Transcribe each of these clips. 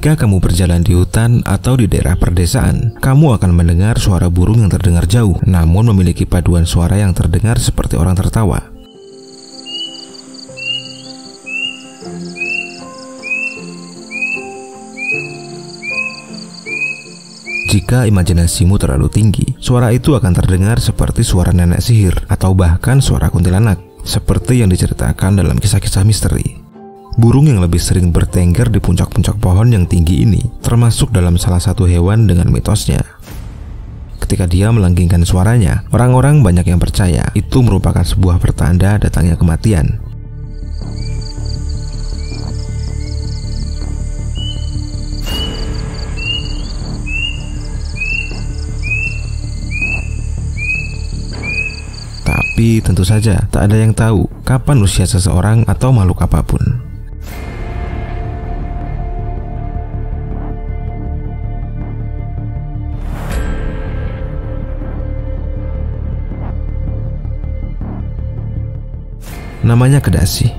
Ketika kamu berjalan di hutan atau di daerah perdesaan, kamu akan mendengar suara burung yang terdengar jauh, namun memiliki paduan suara yang terdengar seperti orang tertawa. Jika imajinasimu terlalu tinggi, suara itu akan terdengar seperti suara nenek sihir atau bahkan suara kuntilanak, seperti yang diceritakan dalam kisah-kisah misteri. Burung yang lebih sering bertengger di puncak-puncak pohon yang tinggi ini termasuk dalam salah satu hewan dengan mitosnya. Ketika dia melanggengkan suaranya, orang-orang banyak yang percaya itu merupakan sebuah pertanda datangnya kematian. Tapi tentu saja tak ada yang tahu kapan usia seseorang atau makhluk apapun. Namanya kedasi.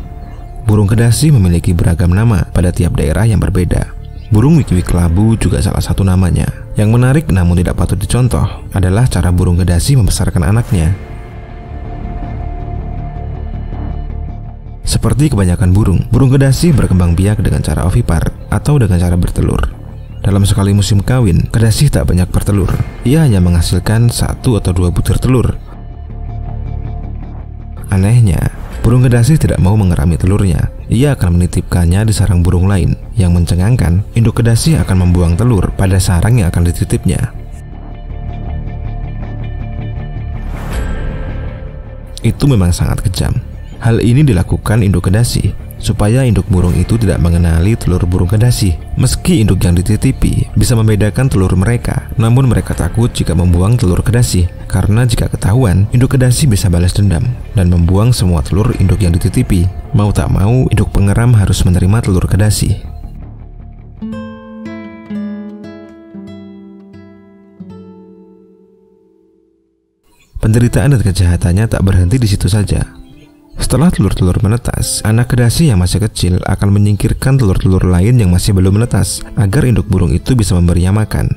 Burung kedasi memiliki beragam nama pada tiap daerah yang berbeda. Burung wik-wik labu juga salah satu namanya. Yang menarik namun tidak patut dicontoh adalah cara burung kedasi membesarkan anaknya. Seperti kebanyakan burung kedasi berkembang biak dengan cara ovipar atau dengan cara bertelur. Dalam sekali musim kawin, kedasi tak banyak bertelur. Ia hanya menghasilkan 1 atau 2 butir telur. Anehnya, burung kedasi tidak mau mengerami telurnya. Ia akan menitipkannya di sarang burung lain. Yang mencengangkan, induk kedasi akan membuang telur pada sarang yang akan dititipnya. Itu memang sangat kejam. Hal ini dilakukan induk kedasi supaya induk burung itu tidak mengenali telur burung kedasi. Meski induk yang dititipi bisa membedakan telur mereka, namun mereka takut jika membuang telur kedasi, karena jika ketahuan, induk kedasi bisa balas dendam dan membuang semua telur induk yang dititipi. Mau tak mau, induk pengeram harus menerima telur kedasi. Penderitaan dan kejahatannya tak berhenti di situ saja. Setelah telur-telur menetas, anak kedasi yang masih kecil akan menyingkirkan telur-telur lain yang masih belum menetas agar induk burung itu bisa memberinya makan.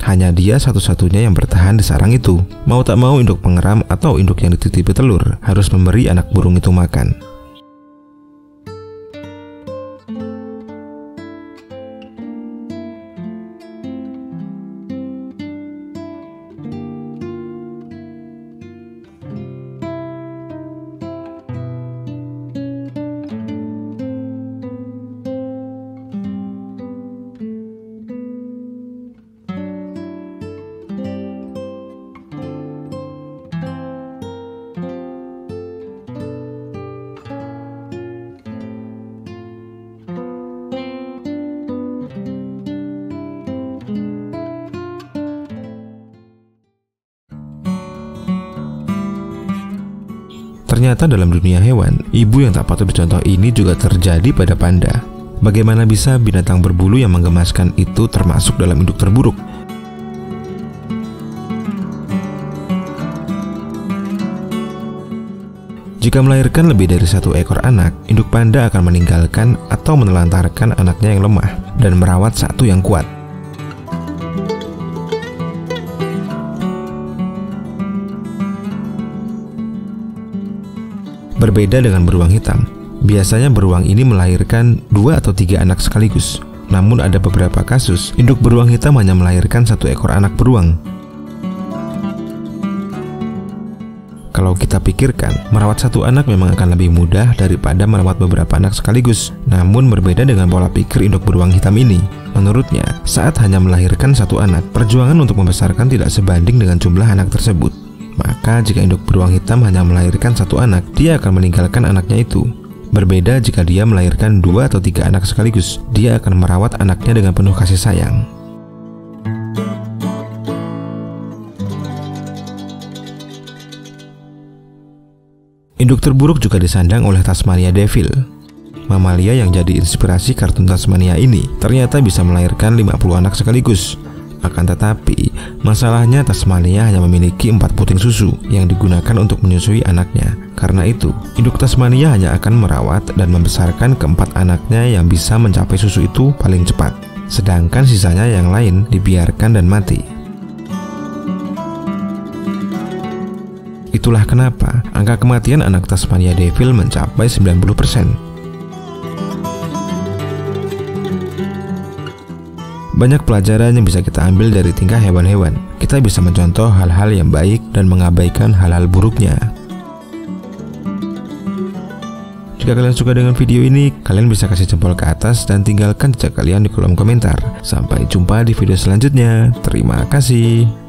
Hanya dia satu-satunya yang bertahan di sarang itu. Mau tak mau, induk pengeram atau induk yang dititipi telur harus memberi anak burung itu makan. Ternyata dalam dunia hewan, ibu yang tak patut dicontoh ini juga terjadi pada panda. Bagaimana bisa binatang berbulu yang menggemaskan itu termasuk dalam induk terburuk? Jika melahirkan lebih dari 1 ekor anak, induk panda akan meninggalkan atau menelantarkan anaknya yang lemah dan merawat 1 yang kuat. Berbeda dengan beruang hitam, biasanya beruang ini melahirkan 2 atau 3 anak sekaligus. Namun ada beberapa kasus, induk beruang hitam hanya melahirkan 1 ekor anak beruang. Kalau kita pikirkan, merawat 1 anak memang akan lebih mudah daripada merawat beberapa anak sekaligus. Namun berbeda dengan pola pikir induk beruang hitam ini. Menurutnya, saat hanya melahirkan 1 anak, perjuangan untuk membesarkan tidak sebanding dengan jumlah anak tersebut. Maka jika induk beruang hitam hanya melahirkan 1 anak, dia akan meninggalkan anaknya itu. Berbeda jika dia melahirkan 2 atau 3 anak sekaligus, dia akan merawat anaknya dengan penuh kasih sayang. Induk terburuk juga disandang oleh Tasmania Devil. Mamalia yang jadi inspirasi kartun Tasmania ini ternyata bisa melahirkan 50 anak sekaligus. Akan tetapi, masalahnya Tasmania hanya memiliki 4 puting susu yang digunakan untuk menyusui anaknya. Karena itu, induk Tasmania hanya akan merawat dan membesarkan keempat anaknya yang bisa mencapai susu itu paling cepat. Sedangkan sisanya yang lain dibiarkan dan mati. Itulah kenapa angka kematian anak Tasmania Devil mencapai 90%. Banyak pelajaran yang bisa kita ambil dari tingkah hewan-hewan. Kita bisa mencontoh hal-hal yang baik dan mengabaikan hal-hal buruknya. Jika kalian suka dengan video ini, kalian bisa kasih jempol ke atas dan tinggalkan jejak kalian di kolom komentar. Sampai jumpa di video selanjutnya. Terima kasih.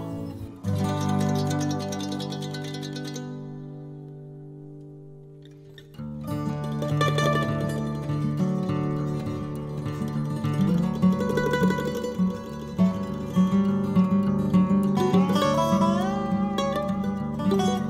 You